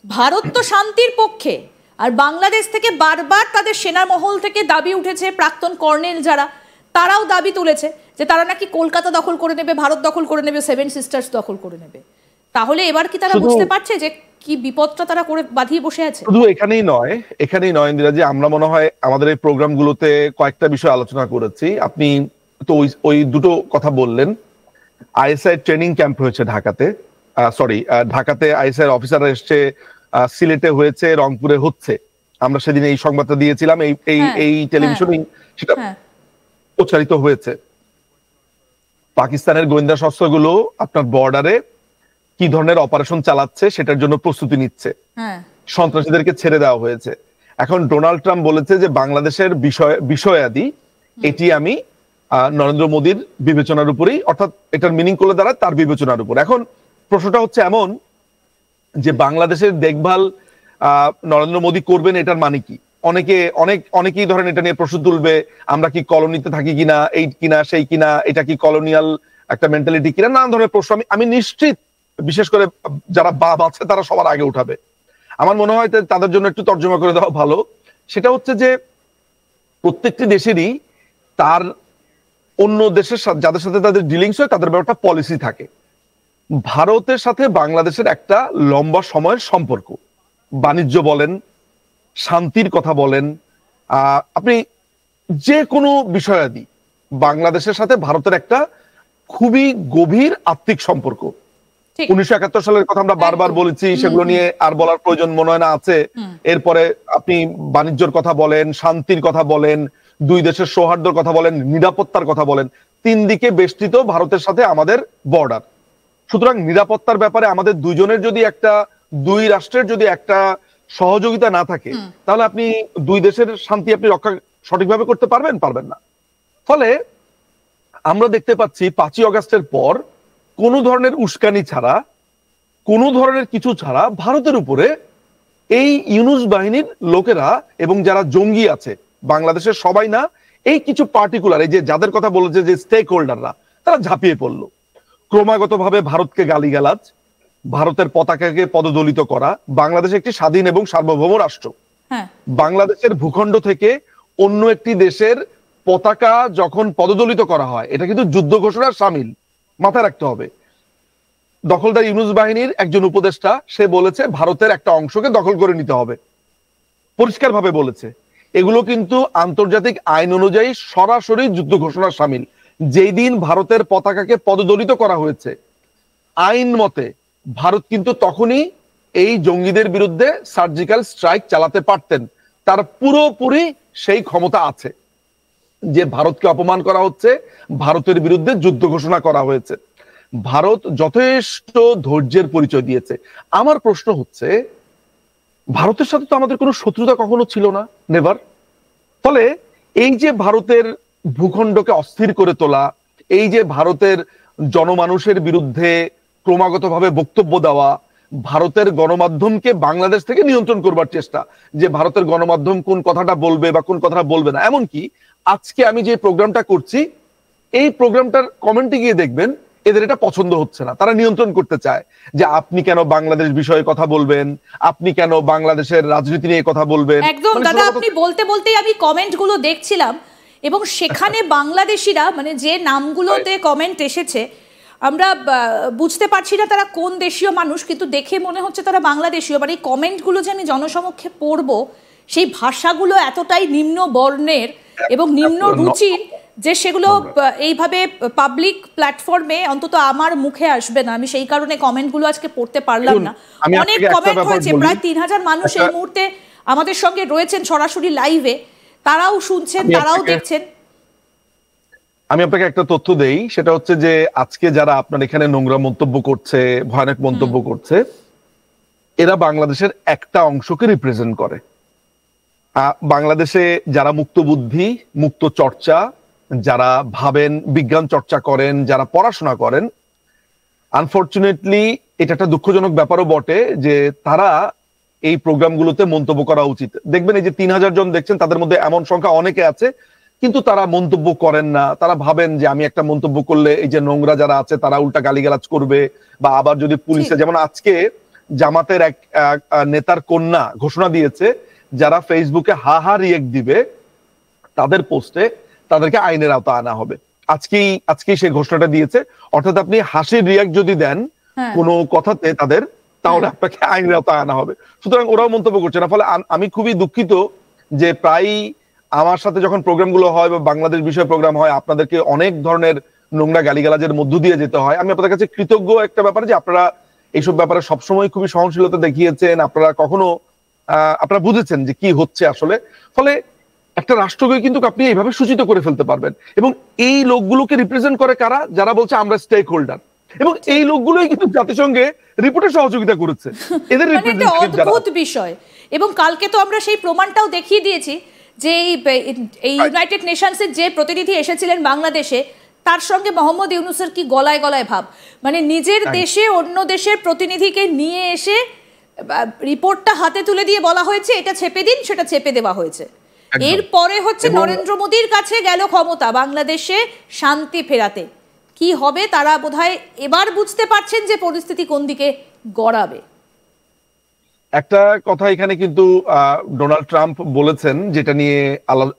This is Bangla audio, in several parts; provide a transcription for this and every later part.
ভারত তো শান্তির পক্ষে, আর বাংলাদেশ থেকে বারবার তাদের সেনা মহল থেকে দাবি উঠেছে, প্রাক্তন কর্নেল যারা তারাও দাবি তুলেছে যে তারা নাকি কলকাতা দখল করে নেবে, ভারত দখল করে নেবে, সেভেন সিস্টার্স দখল করে নেবে। তাহলে এবার কি তারা বুঝতে পারছে যে কি বিপদটা তারা করে বাঁধিয়ে বসে আছে? শুধু এখানেই নয় ইন্দিরা জি, আমরা মনে হয় আমাদের এই প্রোগ্রামগুলোতে কয়েকটা বিষয় আলোচনা করেছি। আপনি তো ওই দুটো কথা বললেন। আইএসআই ট্রেনিং ক্যাম্প হয়েছে ঢাকাতে, ঢাকাতে আইএসআই অফিসাররা এসছে, সিলেটে হয়েছে, রংপুরে হচ্ছে। আমরা সেদিন এই সংবাদটা দিয়েছিলাম, এই টেলিভিশনে সেটা প্রচারিত হয়েছে। পাকিস্তানের গোয়েন্দা সংস্থাগুলো আপনার বর্ডারে কি ধরনের অপারেশন চালাচ্ছে সেটার জন্য প্রস্তুতি নিচ্ছে। সন্ত্রাসীদেরকে ছেড়ে দেওয়া হয়েছে। এখন ডোনাল্ড ট্রাম্প বলেছে যে বাংলাদেশের বিষয়াদি এটি আমি নরেন্দ্র মোদীর বিবেচনার উপরেই, অর্থাৎ এটার মিনিং করলে দাঁড়ায় তার বিবেচনার উপর। এখন প্রশ্নটা হচ্ছে এমন যে বাংলাদেশের দেখভাল নরেন্দ্র মোদী করবেন, এটার মানে কি? অনেকেই ধরেন এটা নিয়ে প্রশ্ন তুলবে, আমরা কি কলোনিতে থাকি কিনা, এই কিনা সেই কিনা, এটা কি কলোনিয়াল একটা মেন্টালিটি কিনা, নানান ধরনের প্রশ্ন আমি নিশ্চিত বিশেষ করে যারা বাপ আছে তারা সবার আগে উঠাবে। আমার মনে হয় তাদের জন্য একটু তর্জমা করে দেওয়া ভালো। সেটা হচ্ছে যে প্রত্যেকটি দেশেরই তার অন্য দেশের যাদের সাথে তাদের ডিলিংস হয় তাদের ব্যাপারটা পলিসি থাকে। ভারতের সাথে বাংলাদেশের একটা লম্বা সময়ের সম্পর্ক, বাণিজ্য বলেন, শান্তির কথা বলেন, আপনি যে কোনো বিষয়াদি, বাংলাদেশের সাথে ভারতের একটা খুবই গভীর আত্মিক সম্পর্ক। 1971 সালের কথা আমরা বারবার বলেছি, সেগুলো নিয়ে আর বলার প্রয়োজন মনে হয় না আছে। এরপরে আপনি বাণিজ্যর কথা বলেন, শান্তির কথা বলেন, দুই দেশের সৌহার্দ্যের কথা বলেন, নিরাপত্তার কথা বলেন, তিন দিকে বেষ্টিত ভারতের সাথে আমাদের বর্ডার। সুতরাং নিরাপত্তার ব্যাপারে আমাদের দুই রাষ্ট্রের যদি একটা সহযোগিতা না থাকে, তাহলে আপনি দুই দেশের শান্তি আপনি রক্ষা সঠিকভাবে করতে পারবেন না। ফলে আমরা দেখতে পাচ্ছি 5ই আগস্টের পর কোনো ধরনের উস্কানি ছাড়া, কোনো ধরনের কিছু ছাড়া ভারতের উপরে এই ইউনূস বাহিনীর লোকেরা এবং যারা জঙ্গি আছে, বাংলাদেশের সবাই না, এই কিছু পার্টিকুলার, এই যে যাদের কথা বলেছে যে স্টেক হোল্ডাররা, তারা ঝাঁপিয়ে পড়লো। ক্রমাগতভাবে ভারতকে গালিগালাজ, ভারতের পতাকাকে পদদলিত করা। বাংলাদেশ একটি স্বাধীন এবং সার্বভৌম রাষ্ট্র। বাংলাদেশের ভূখণ্ড থেকে অন্য একটি দেশের পতাকা যখন পদদলিত করা হয়, এটা কিন্তু যুদ্ধ ঘোষণার সামিল, মাথায় রাখতে হবে। দখলদার ইউনূস বাহিনীর একজন উপদেষ্টা সে বলেছে ভারতের একটা অংশকে দখল করে নিতে হবে, পরিষ্কারভাবে বলেছে। এগুলো কিন্তু আন্তর্জাতিক আইন অনুযায়ী সরাসরি যুদ্ধ ঘোষণার সামিল। যেই দিন ভারতের পতাকাকে পদদলিত করা হয়েছে, আইন মতে ভারত কিন্তু তখনই এই জঙ্গিদের বিরুদ্ধে সার্জিক্যাল স্ট্রাইক চালাতে পারতেন। তার পুরোপুরি সেই ক্ষমতা আছে যে ভারতকে অপমান করা হচ্ছে, ভারতের বিরুদ্ধে যুদ্ধ ঘোষণা করা হয়েছে। ভারত যথেষ্ট ধৈর্যের পরিচয় দিয়েছে। আমার প্রশ্ন হচ্ছে, ভারতের সাথে তো আমাদের কোনো শত্রুতা কখনো ছিল না, নেভার। ফলে এই যে ভারতের ভূখণ্ডকে অস্থির করে তোলা, এই যে ভারতের জনমানুষের বিরুদ্ধে ক্রমাগতভাবে বক্তব্য দেওয়া, ভারতের গণমাধ্যমকে বাংলাদেশ থেকে নিয়ন্ত্রণ করবার চেষ্টা, যে ভারতের গণমাধ্যম কোন কথাটা বলবে বা কোন কথাটা বলবে না। এমনকি আজকে আমি যে প্রোগ্রামটা করছি, এই প্রোগ্রামটার কমেন্টে গিয়ে দেখবেন এদের এটা পছন্দ হচ্ছে না, তারা নিয়ন্ত্রণ করতে চায় যে আপনি কেন বাংলাদেশ বিষয়ে কথা বলবেন, আপনি কেন বাংলাদেশের রাজনীতি নিয়ে কথা বলবেন। একদম দাদা, আপনি বলতে বলতেই আমি কমেন্টগুলো দেখছিলাম এবং সেখানে বাংলাদেশিরা, মানে যে নামগুলোতে কমেন্ট এসেছে, আমরা বুঝতে পারছি না তারা কোন দেশীয় মানুষ, কিন্তু দেখে মনে হচ্ছে তারা বাংলাদেশীয়। মানে এই কমেন্টগুলো যে আমি জনসমক্ষে পড়বো, সেই ভাষাগুলো এতটাই নিম্ন বর্ণের এবং নিম্ন রুচির যে সেগুলো এইভাবে পাবলিক প্ল্যাটফর্মে অন্তত আমার মুখে আসবে না। আমি সেই কারণে কমেন্টগুলো আজকে পড়তে পারলাম না। অনেক কমেন্ট হয়েছে, প্রায় 3000 মানুষ এই মুহূর্তে আমাদের সঙ্গে রয়েছেন সরাসরি লাইভে, তারাও শুনছেন, তারাও দেখছেন। আমি আপনাকে একটা তথ্য দেই, সেটা হচ্ছে যে আজকে যারা আপনার এখানে নোংরা মন্তব্য করছে, ভয়ানক মন্তব্য করছে, এরা বাংলাদেশের একটা অংশকে রিপ্রেজেন্ট করে। বাংলাদেশে যারা মুক্ত বুদ্ধি, মুক্ত চর্চা, যারা ভাবেন, বিজ্ঞান চর্চা করেন, যারা পড়াশোনা করেন, আনফরচুনেটলি এটা একটা দুঃখজনক ব্যাপারও বটে যে তারা এই প্রোগ্রামগুলোতে মন্তব্য করা উচিত। দেখবেন এই যে 3000 জন দেখছেন, তাদের মধ্যে এমন সংখ্যা অনেকে আছে কিন্তু তারা মন্তব্য করেন না। তারা ভাবেন যে আমি একটা মন্তব্য করলে এই যে নোংরা যারা আছে তারা উল্টা গালিগালাজ করবে, বা আবার যদি পুলিশে, যেমন আজকে জামাতের এক নেতার কন্যা ঘোষণা দিয়েছে যারা ফেসবুকে হা হা রিয়েক্ট দিবে তাদের পোস্টে তাদেরকে আইনের আওতা আনা হবে। আজকেই সেই ঘোষণাটা দিয়েছে। অর্থাৎ আপনি হাসির রিয়েক্ট যদি দেন কোনো কথাতে তাদের, তাহলে আপনাকে আইনের আওতা আনা হবে। সুতরাং ওরাও মন্তব্য করছে না। ফলে আমি খুবই দুঃখিত যে প্রায়ই আমার সাথে যখন প্রোগ্রামগুলো হয় বা বাংলাদেশ বিষয় প্রোগ্রাম হয়, আপনাদেরকে অনেক ধরনের নোংরা গালিগালাজের মধ্য দিয়ে যেতে হয়। আমি আপনাদের কাছে কৃতজ্ঞ একটা ব্যাপারে যে আপনারা এইসব ব্যাপারে সবসময় খুবই সহনশীলতা দেখিয়েছেন। আপনারা কখনো আপনারা বুঝেছেন যে কি হচ্ছে আসলে। ফলে একটা রাষ্ট্রকে কিন্তু আপনি এইভাবে সূচিত করে ফেলতে পারবেন। এবং এই লোকগুলোকে রিপ্রেজেন্ট করে কারা? যারা বলছে আমরা স্টেক হোল্ডার। এবং এই লোকগুলোই কিন্তু জাতিসংঘে রিপোর্টে সহযোগিতা করেছে। এদের অদ্ভুত বিষয়। এবং কালকে তো আমরা সেই প্রমাণটাও দেখিয়ে দিয়েছি যে এই ইউনাইটেড নেশনসের যে প্রতিনিধি এসেছিলেন বাংলাদেশে, তার সঙ্গে মোহাম্মদ ইউনূসের কি গলায় গলায় ভাব। মানে নিজের দেশে অন্য দেশের প্রতিনিধিকে নিয়ে এসে রিপোর্টটা হাতে তুলে দিয়ে বলা হয়েছে এটা ছেপে দিন, সেটা ছেপে দেওয়া হয়েছে। এরপরে হচ্ছে নরেন্দ্র মোদীর কাছে গেল ক্ষমতা বাংলাদেশে শান্তি ফেরাতে। কি হবে তারা বোধহয় এবার বুঝতে পারছেন যে পরিস্থিতি কোন দিকে গড়াবে। একটা কথা এখানে কিন্তু ডোনাল্ড ট্রাম্প বলেছেন, যেটা নিয়ে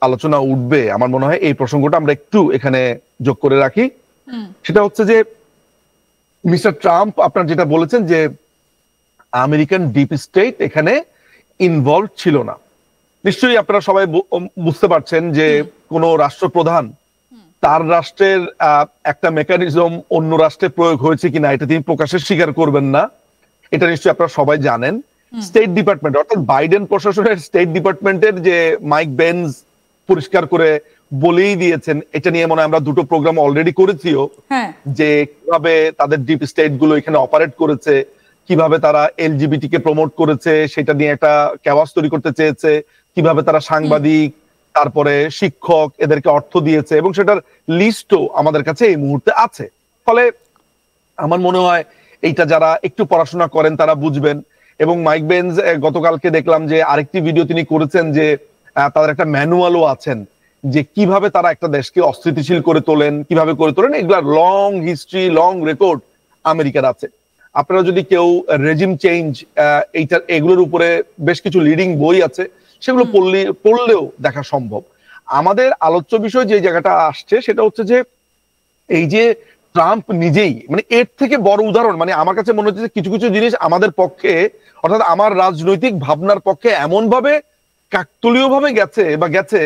আলোচনা উঠবে। আমার মনে হয় এই প্রসঙ্গটা আমরা একটু এখানে যোগ করে রাখি। সেটা হচ্ছে যে মিস্টার ট্রাম্প আপনার যেটা বলেছেন যে আমেরিকান ডিপ স্টেট এখানে ইনভলভ ছিল না। নিশ্চয়ই আপনারা সবাই বুঝতে পারছেন যে কোন রাষ্ট্রপ্রধান তার রাষ্ট্রের একটা মেকানিজম অন্য রাষ্ট্রে প্রয়োগ হয়েছে কিনা এটা তিনি প্রকাশের স্বীকার করবেন না। এটা নিশ্চয়ই আপনারা সবাই জানেন। স্টেট ডিপার্টমেন্ট অর্থাৎ বাইডেন প্রশাসনের স্টেট ডিপার্টমেন্টের যে মাইক বেনস পরিষ্কার করে বলেই দিয়েছেন, এটা নিয়ে মনে হয় আমরা দুটো প্রোগ্রাম অলরেডি করেছিও, যে কিভাবে তাদের ডিপ স্টেট গুলো এখানে অপারেট করেছে, কিভাবে তারা এলজিবিটি কে প্রমোট করেছে, সেটা নিয়ে একটা ক্যাওয়াস তৈরি করতে চেয়েছে, কিভাবে তারা সাংবাদিক তারপরে শিক্ষক এদেরকে অর্থ দিয়েছে, এবং সেটার লিস্টও আমাদের কাছে এই মুহূর্তে আছে। ফলে আমার মনে হয় এইটা যারা একটু পড়াশোনা করেন তারা বুঝবেন। এবং মাইক বেনস গতকালকে দেখলাম যে আরেকটি ভিডিও তিনি করেছেন যে তাদের একটা ম্যানুয়ালও আছেন যে কিভাবে তারা একটা দেশকে অস্থিতিশীল করে তোলেন, কিভাবে করে তোলেন। এগুলা লং হিস্ট্রি, লং রেকর্ড আমেরিকার আছে। আপনারা যদি কেউ রেজিম চেঞ্জ এগুলোর উপরে বেশ কিছু লিডিং বই আছে, সেগুলো পড়লেও দেখা সম্ভব। আমাদের আলোচ্য বিষয় যে জায়গাটা আসছে সেটা হচ্ছে যে এই যে ট্রাম্প নিজেই, মানে এর থেকে বড় উদাহরণ, মানে আমার কাছে মনে হচ্ছে যে কিছু কিছু জিনিস আমাদের পক্ষে, অর্থাৎ আমার রাজনৈতিক ভাবনার পক্ষে এমন ভাবে কাকতালীয় ভাবে গেছে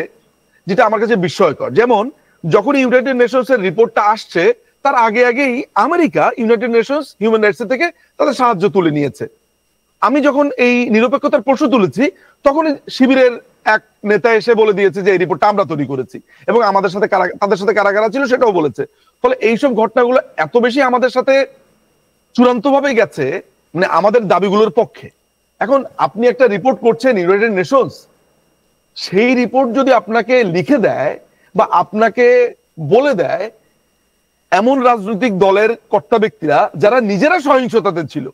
যেটা আমার কাছে বিস্ময়কর। যেমন যখন ইউনাইটেড নেশনস এর রিপোর্টটা আসছে তার আগেই America United Nations human rights থেকে তাদের সাহায্য তুলে নিয়েছে। আমি যখন এই নিরপেক্ষতার প্রশ্ন তুলেছি তখন শিবিরের এক নেতা এসে বলে দিয়েছে যে এই রিপোর্টটা আমরা তৈরি করেছি, এবং আমাদের সাথে তাদের সাথে কারা কারা ছিল সেটাও বলেছে। ফলে এইসব ঘটনাগুলো এত বেশি আমাদের সাথে চূড়ান্ত ভাবে গেছে, মানে আমাদের দাবিগুলোর পক্ষে। এখন আপনি একটা রিপোর্ট করছেন ইউনাইটেড নেশনস, সেই রিপোর্ট যদি আপনাকে লিখে দেয় বা আপনাকে বলে দেয় এমন রাজনৈতিক দলের কর্তা ব্যক্তিরা যারা নিজেরা সহিংসতাতে ছিল,